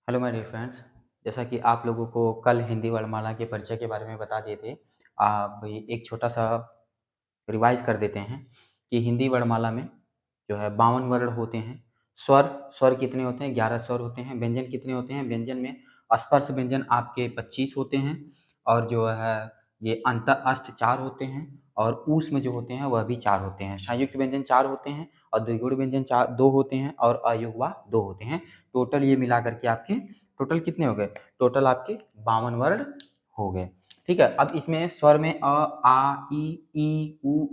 Hello my dear friends. जैसा कि आप लोगों को कल हिंदी वर्णमाला के परिचय के बारे में बता दिए थे, वही एक छोटा-सा रिवाइज़ कर देते हैं कि हिंदी वर्णमाला में जो है 52 वर्ण होते हैं। स्वर स्वर कितने होते हैं? 11 स्वर होते हैं। व्यंजन कितने होते हैं? व्यंजन में स्पर्श व्यंजन आपके 25 होते हैं और जो है ये अंत अस्त 4 होते हैं और ऊष्म जो होते हैं वह भी 4 होते हैं। संयुक्त व्यंजन 4 होते हैं और द्विगुण व्यंजन 2 होते हैं और अयुग्मा 2 होते हैं। टोटल ये मिला करके आपके टोटल कितने हो गए? टोटल आपके 52 वर्ण हो गए। ठीक है, अब इसमें स्वर में अ, आ, ई, उ,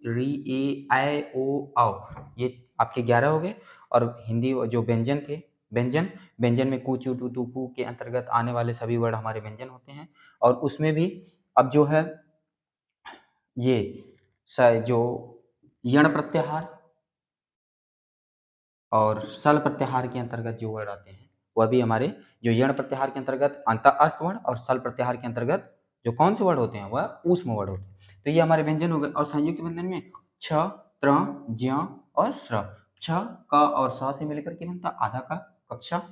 री, ए, ऐ, ओ, औ ये आपके 11 हो गए। और हिंदी जो व्यंजन थे, व्यंजन व्यंजन में कु, चु, टु, तु, पु के अंतर्गत आने वाले सभी वर्ड हमारे व्यंजन होते हैं। और उसमें भी अब जो है ये जो यण प्रत्याहार और सल प्रत्याहार के अंतर्गत जो वर्ड आते हैं वह भी हमारे जो यण प्रत्याहार के अंतर्गत अंत अस्त वर्ण और सल प्रत्याहार के अंतर्गत जो कौन से वर्ड होते हैं वह ऊष्म वर्ड होते हैं। तो ये हमारे व्यंजन हो गए। और संयुक्त व्यंजन में छ, त्र, ज्य और स्र। छ क और स से मिलकर के बनता आधा का कक्षा।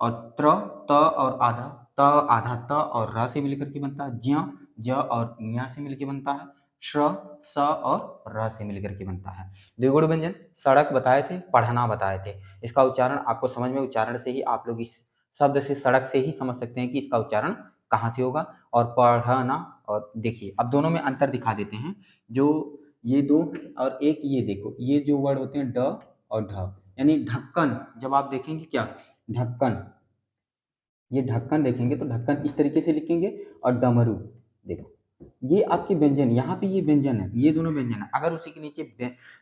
और त्र त और आधा त आधा त और र से मिलकर के बनता है। ज्य ज और ञ से मिलकर बनता है। श्र स और र से मिलकर के बनता है। द्विगुण व्यंजन सड़क बताए थे, पढ़ना बताए थे। इसका उच्चारण आपको समझ में, उच्चारण से ही आप लोग इस शब्द से सड़क से ही समझ सकते हैं कि इसका उच्चारण कहाँ से होगा। और पढ़ना, और देखिए अब दोनों में अंतर दिखा देते हैं। जो ये दो और एक ये देखो, ये जो वर्ड होते हैं ड और ढ, यानी ढक्कन। जब आप देखेंगे क्या ढक्कन, ये ढक्कन देखेंगे तो ढक्कन इस तरीके से लिखेंगे। और डमरू देखो, ये आपके व्यंजन, यहाँ पे ये व्यंजन है, ये दोनों व्यंजन है। अगर उसी के नीचे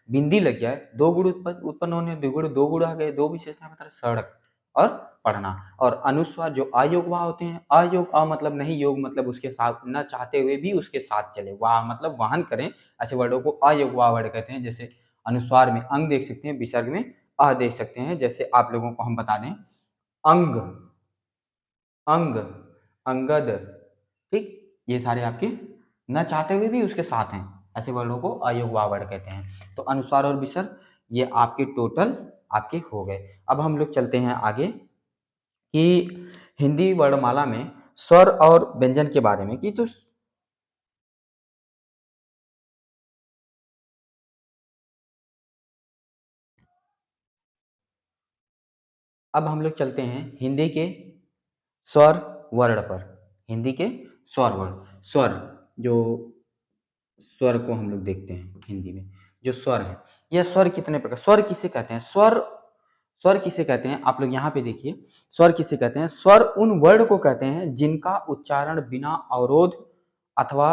बिंदी लग जाए, दो गुण उत्पन्न होने, द्विगुण दो गुण आ गए, दो विशेषण बता सड़क और पढ़ना। और अनुस्वार जो अयोग वाह होते हैं, अयोग अ मतलब नहीं, योग मतलब उसके साथ न चाहते हुए भी उसके साथ चले, वाह मतलब वाहन करें, ऐसे वर्डों को अयोग वाह वर्ड कहते हैं। जैसे अनुस्वार में अंग देख सकते हैं, विसर्ग में अ देख सकते हैं। जैसे आप लोगों को हम बता दें, अंग, अंग, अंगद, ठीक, ये सारे आपके न चाहते हुए भी उसके साथ हैं, ऐसे वर्डों को अयोग्य वर्ड कहते हैं। तो अनुस्वार और विसर्ग ये आपके टोटल आपके हो गए। अब हम लोग चलते हैं आगे कि हिंदी वर्णमाला में स्वर और व्यंजन के बारे में, कि तो अब हम लोग चलते हैं हिंदी के स्वर वर्ण पर। हिंदी के स्वर वर्ण, स्वर जो स्वर को हम लोग देखते हैं हिंदी में, जो स्वर है, यह स्वर कितने प्रकार, स्वर किसे कहते हैं? स्वर, स्वर किसे कहते हैं? आप लोग यहाँ पे देखिए, स्वर किसे कहते हैं? स्वर उन वर्ण को कहते हैं जिनका उच्चारण बिना अवरोध अथवा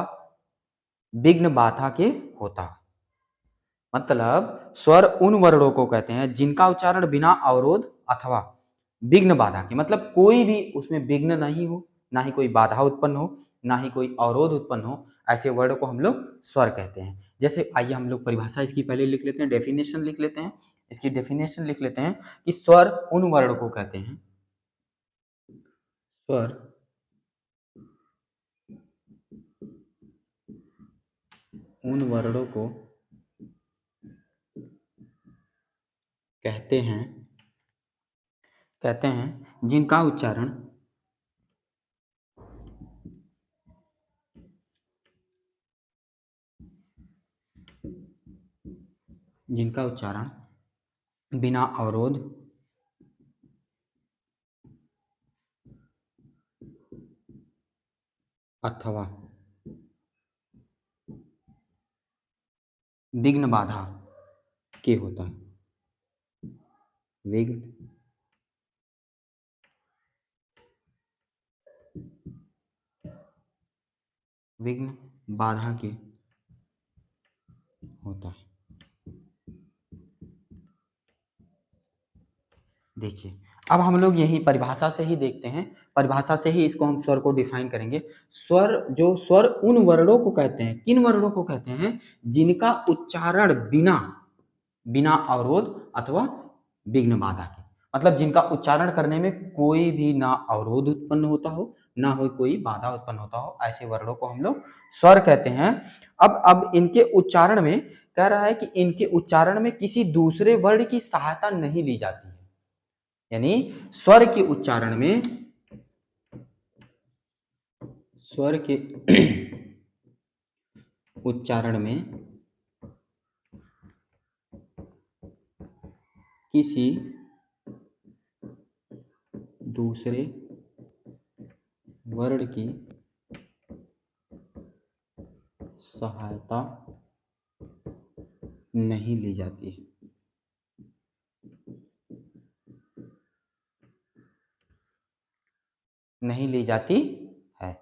विघ्न बाधा के होता है। मतलब स्वर उन वर्णों को कहते हैं जिनका उच्चारण बिना अवरोध अथवा विघ्न बाधा के, मतलब कोई भी उसमें विघ्न नहीं हो, ना ही कोई बाधा उत्पन्न हो, ना ही कोई अवरोध उत्पन्न हो, ऐसे वर्ड को हम लोग स्वर कहते हैं। जैसे आइए हम लोग परिभाषा इसकी पहले लिख लेते हैं, डेफिनेशन लिख लेते हैं। इसकी डेफिनेशन लिख लेते हैं कि स्वर उन वर्ण को कहते हैं, स्वर उन वर्णों को कहते हैं, कहते हैं जिनका उच्चारण जिनका उच्चारण बिना अवरोध अथवा विघ्न बाधा के होता है। विघ्न विघ्न बाधा के होता है। देखिए अब हम लोग यही परिभाषा से ही देखते हैं, परिभाषा से ही इसको हम स्वर को डिफाइन करेंगे। स्वर, जो स्वर उन वर्णों को कहते हैं, किन वर्णों को कहते हैं? जिनका उच्चारण बिना बिना अवरोध अथवा विघ्न बाधा के, मतलब जिनका उच्चारण करने में कोई भी ना अवरोध उत्पन्न होता हो, ना हो कोई बाधा उत्पन्न होता हो, ऐसे वर्णों को हम लोग स्वर कहते हैं। अब इनके उच्चारण में कह रहा है कि इनके उच्चारण में किसी दूसरे वर्ण की सहायता नहीं ली जाती है, यानी स्वर के उच्चारण में, स्वर के उच्चारण में किसी दूसरे वर्ण की सहायता नहीं ली जाती है। नहीं ली जाती है।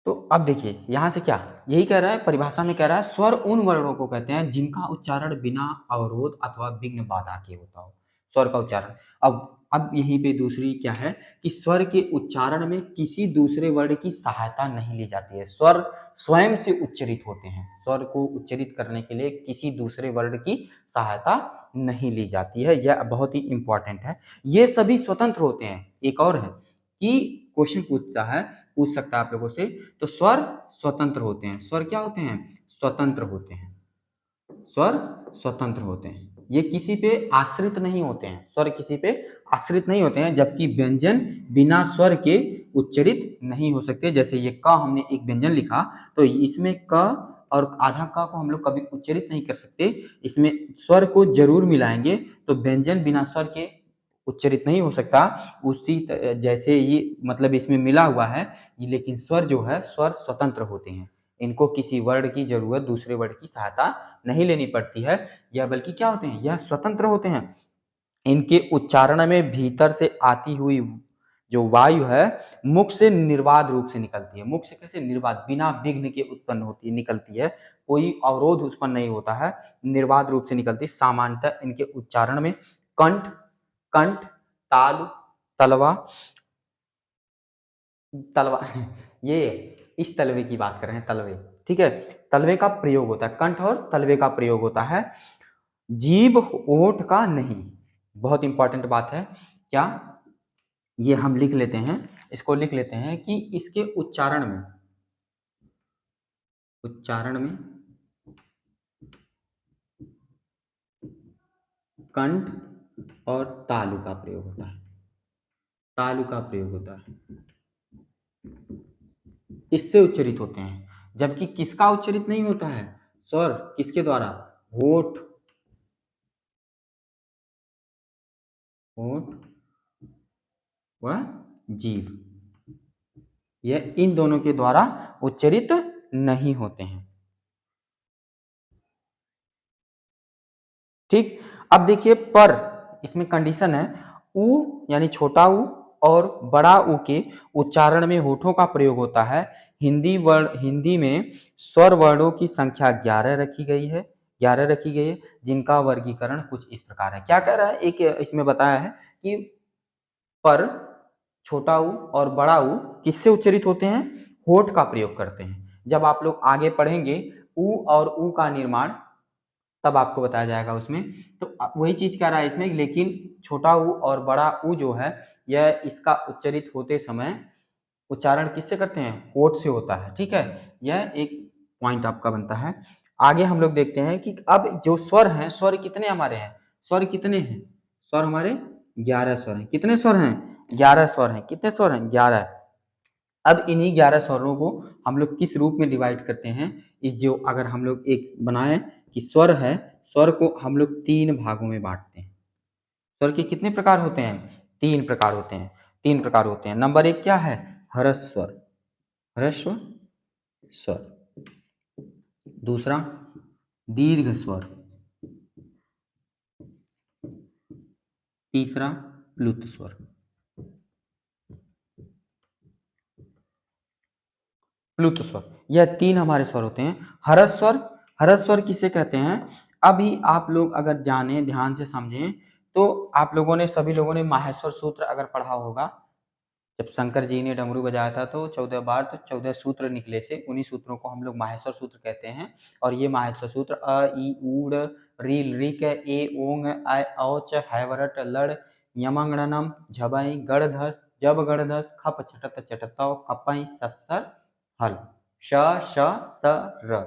तो अब देखिए यहां से क्या यही कह रहा है, परिभाषा में कह रहा है स्वर उन वर्णों को कहते हैं जिनका उच्चारण बिना अवरोध अथवा विघ्न बाधा के होता हो। स्वर का उच्चारण, अब यहीं पे दूसरी क्या है कि स्वर के उच्चारण में किसी दूसरे वर्ण की सहायता नहीं ली जाती है। स्वर स्वयं से उच्चरित होते हैं। स्वर को उच्चरित करने के लिए किसी दूसरे वर्ण की सहायता नहीं ली जाती है। यह बहुत ही इंपॉर्टेंट है। ये सभी स्वतंत्र होते हैं। एक और है कि क्वेश्चन पूछ सकता है आप लोगों से, तो स्वर स्वतंत्र होते हैं। स्वर क्या होते हैं? स्वतंत्र होते हैं। स्वर स्वतंत्र होते हैं, ये किसी पे आश्रित नहीं होते हैं। स्वर किसी पे आश्रित नहीं होते हैं, जबकि व्यंजन बिना स्वर के उच्चरित नहीं हो सकते। जैसे ये क हमने एक व्यंजन लिखा, तो इसमें क और आधा क को हम लोग कभी उच्चरित नहीं कर सकते, इसमें स्वर को जरूर मिलाएंगे, तो व्यंजन बिना स्वर के उच्चरित नहीं हो सकता। उसी जैसे ये मतलब इसमें मिला हुआ है, लेकिन स्वर जो है स्वर स्वतंत्र होते हैं। इनको किसी वर्ण की जरूरत दूसरे वर्ण की सहायता नहीं लेनी पड़ती है। यह बल्कि क्या होते हैं, यह स्वतंत्र होते हैं। इनके उच्चारण में भीतर से आती हुई जो वायु है मुख से निर्बाध रूप से निकलती है। मुख से कैसे? निर्बाध, बिना विघ्न के उत्पन्न होती निकलती है, कोई अवरोध उत्पन्न नहीं होता है, निर्बाध रूप से निकलती। सामान्यतः इनके उच्चारण में कंठ, कंठ, तालु, तलवा, तलवा ये इस तलवे की बात कर रहे हैं, तलवे, ठीक है। तलवे का प्रयोग होता है, कंठ और तलवे का प्रयोग होता है, जीभ ओठ का नहीं। बहुत इंपॉर्टेंट बात है। क्या? ये हम लिख लेते हैं, इसको लिख लेते हैं कि इसके उच्चारण में कंठ और तालु का प्रयोग होता है। तालु का प्रयोग होता है, इससे उच्चरित होते हैं। जबकि किसका उच्चरित नहीं होता है? स्वर किसके द्वारा? होठ, होठ व जीभ, यह इन दोनों के द्वारा उच्चरित नहीं होते हैं। ठीक। अब देखिए पर, इसमें कंडीशन है, ऊ यानी छोटा ऊ और बड़ा ऊ के उच्चारण में होठों का प्रयोग होता है। हिंदी में स्वर वर्णों की संख्या 11 रखी गई है, 11 रखी गई है, जिनका वर्गीकरण कुछ इस प्रकार है। क्या कह रहा है? एक इसमें बताया है कि पर, छोटा ऊ और बड़ा ऊ किससे उच्चरित होते हैं? होठ का प्रयोग करते हैं। जब आप लोग आगे पढ़ेंगे ऊ और ऊ का निर्माण, तब आपको बताया जाएगा उसमें। तो वही चीज कह रहा है इसमें, लेकिन छोटा ऊ और बड़ा ऊ जो है यह इसका उच्चरित होते समय उच्चारण किससे करते हैं? होठ से होता है, ठीक है। यह एक पॉइंट आपका बनता है। आगे हम लोग देखते हैं कि अब जो स्वर हैं, स्वर कितने हमारे हैं? स्वर कितने हैं? स्वर हमारे 11 स्वर हैं। कितने स्वर हैं? 11 स्वर हैं। कितने स्वर हैं? 11। अब इन्हीं 11 स्वरों को हम लोग किस रूप में डिवाइड करते हैं? इस जो अगर हम लोग एक बनाए कि स्वर है, स्वर को हम लोग 3 भागों में बांटते हैं। स्वर के कितने प्रकार होते हैं? 3 प्रकार होते हैं। 3 प्रकार होते हैं। नंबर 1 क्या है? ह्रस्व स्वर, ह्रस्व स्वर। दूसरा दीर्घ स्वर। तीसरा प्लुत स्वर। प्लुत स्वर, यह 3 हमारे स्वर होते हैं। ह्रस्व स्वर, ह्रस्व स्वर किसे कहते हैं? अभी आप लोग अगर जाने, ध्यान से समझें, तो आप लोगों ने, सभी लोगों ने माहेश्वर सूत्र अगर पढ़ा होगा, जब शंकर जी ने डमरू बजाया था तो 14 बार, तो 14 सूत्र निकले से, उन्हीं सूत्रों को हम लोग माहेश्वर सूत्र कहते हैं। और ये माहेश्वर सूत्र अ ई ऊड़ रील ऋक ए ओंग ऐ औच हैवरट लड़ यमंगणनम झबई गढ़धस जब गढ़धस खप छटत चटतौ कपई सस्सर हल श श स र।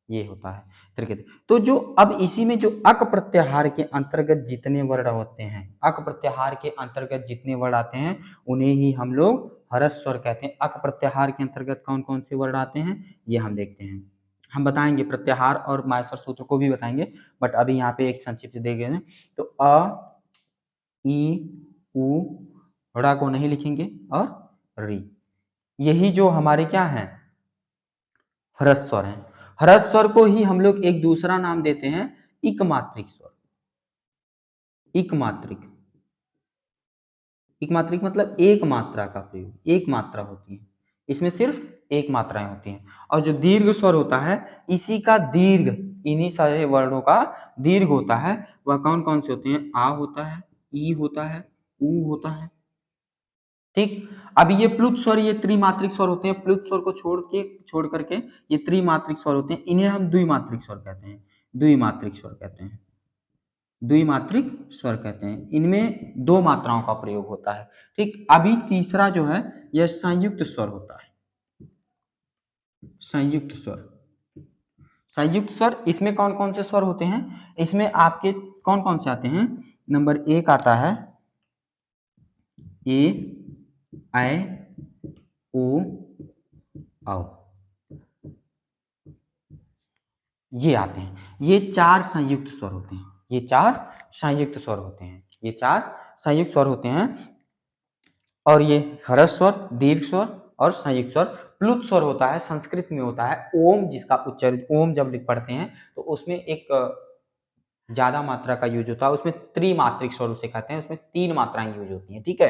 ये होता है तरीके। तो जो अब इसी में जो अक प्रत्याहार के अंतर्गत जितने वर्ण होते हैं, अक प्रत्याहार के अंतर्गत जितने वर्ण आते हैं उन्हें ही हम लोग ह्रस्व स्वर कहते हैं। अक प्रत्याहार के अंतर्गत कौन कौन से वर्ण आते हैं ये हम देखते हैं। हम बताएंगे प्रत्याहार और माहेश्वर सूत्र को भी बताएंगे, बट अभी यहाँ पे एक संक्षिप्त दे गए हैं। तो अ, ई, उ, ड़ा को नहीं लिखेंगे और री, यही जो हमारे क्या हैं ह्रस्व स्वर हैं। ह्रस्व स्वर को ही हम लोग एक दूसरा नाम देते हैं इकमात्रिक स्वर। इकमात्रिक, इकमात्रिक मतलब एक मात्रा का प्रयोग, एक मात्रा होती है, इसमें सिर्फ एक मात्राएं होती हैं। और जो दीर्घ स्वर होता है इसी का दीर्घ, इन्हीं सारे वर्णों का दीर्घ होता है, वह कौन कौन से होते हैं, आ होता है, ई होता है, उ होता है। ठीक, अब ये प्लुत स्वर, ये त्रिमात्रिक स्वर होते हैं। प्लुत स्वर को छोड़ करके ये त्रिमात्रिक स्वर होते हैं, इन्हें हम द्विमात्रिक स्वर कहते हैं। द्विमात्रिक स्वर कहते हैं, द्विमात्रिक स्वर कहते हैं। इनमें दो मात्राओं का प्रयोग होता है। ठीक, अभी तीसरा जो है यह संयुक्त स्वर होता है। संयुक्त स्वर, संयुक्त स्वर इसमें कौन कौन से स्वर होते हैं, इसमें आपके कौन कौन से आते हैं, नंबर एक आता है ए, ऐ, ओ, औ, ये आते हैं। ये चार संयुक्त स्वर होते हैं, ये चार संयुक्त स्वर होते हैं, ये चार संयुक्त स्वर होते हैं। और ये ह्रस्व स्वर, दीर्घ स्वर और संयुक्त स्वर। प्लुत स्वर होता है, संस्कृत में होता है ओम, जिसका उच्चारण ओम जब लिख पढ़ते हैं तो उसमें एक ज्यादा मात्रा का यूज होता है, उसमें त्रिमात्रिक स्वर उसे कहते हैं, उसमें तीन मात्राएं यूज होती हैं। ठीक है,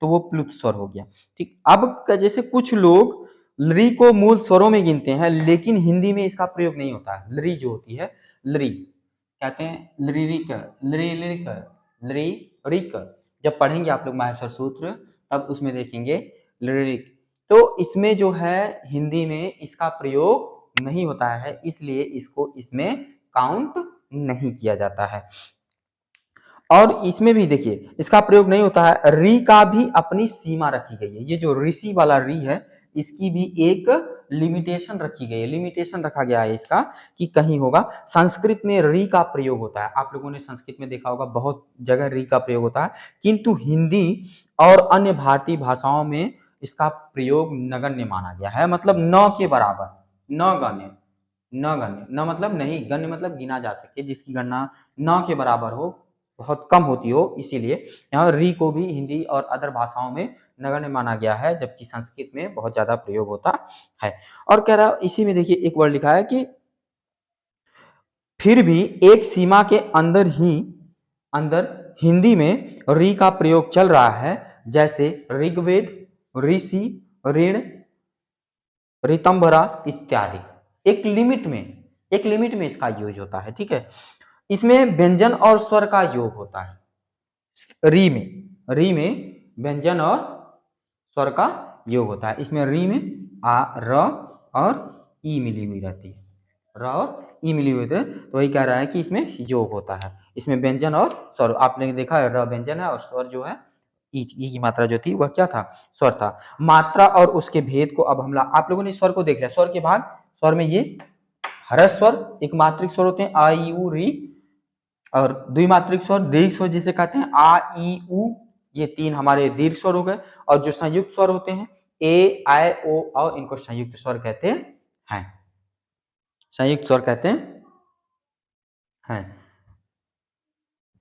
तो वो प्लुत स्वर हो गया। ठीक, अब जैसे कुछ लोग लरी को मूल स्वरों में गिनते हैं, लेकिन हिंदी में इसका प्रयोग नहीं होता है। लरी जो होती है, लरी कहते हैं, लरिक, लरिक, लरी, रिक। जब पढ़ेंगे आप लोग माहेश्वर सूत्र तब उसमें देखेंगे लरिक। तो इसमें जो है हिंदी में इसका प्रयोग नहीं होता है, इसलिए इसको इसमें काउंट नहीं किया जाता है। और इसमें भी देखिए इसका प्रयोग नहीं होता है। री का भी अपनी सीमा रखी गई है। ये जो ऋषि वाला री है इसकी भी एक लिमिटेशन रखी गई है, लिमिटेशन रखा गया है इसका कि कहीं होगा। संस्कृत में री का प्रयोग होता है, आप लोगों ने संस्कृत में देखा होगा बहुत जगह री का प्रयोग होता है, किंतु हिंदी और अन्य भारतीय भाषाओं में इसका प्रयोग नगण्य माना गया है। मतलब न के बराबर, न गण्य, न गण्य, न मतलब नहीं, गण्य मतलब गिना जा सके, जिसकी गणना न के बराबर हो, बहुत कम होती हो, इसीलिए यहाँ री को भी हिंदी और अदर भाषाओं में नगण्य माना गया है, जबकि संस्कृत में बहुत ज्यादा प्रयोग होता है। और कह रहा इसी में देखिए एक वर्ड लिखा है कि फिर भी एक सीमा के अंदर हिंदी में री का प्रयोग चल रहा है, जैसे ऋग्वेद, ऋषि, ऋण, ऋतंभरा इत्यादि। एक लिमिट में इसका यूज होता है। ठीक है, इसमें व्यंजन और स्वर का योग होता है। री में व्यंजन और स्वर का योग होता है। इसमें री में आ, र और ई मिली हुई रहती है, र और ई मिली हुई रहती है। तो वही कह रहा है कि इसमें योग होता है, इसमें व्यंजन और स्वर। आपने देखा है र व्यंजन है और स्वर जो है ई की मात्रा जो थी वह क्या था, स्वर था। मात्रा और उसके भेद को अब हम आप लोगों ने स्वर को देख लिया। स्वर के भाग, स्वर में ये ह्रस्व स्वर एक मात्रिक स्वर होते हैं आ, ई, उ, री, और द्विमात्रिक स्वर दीर्घ स्वर जिसे कहते हैं आ, ई, उ, ये तीन हमारे दीर्घ स्वर हो गए। और जो संयुक्त स्वर होते हैं ए, ऐ, ओ, औ, इनको संयुक्त स्वर कहते हैं। संयुक्त स्वर कहते हैं।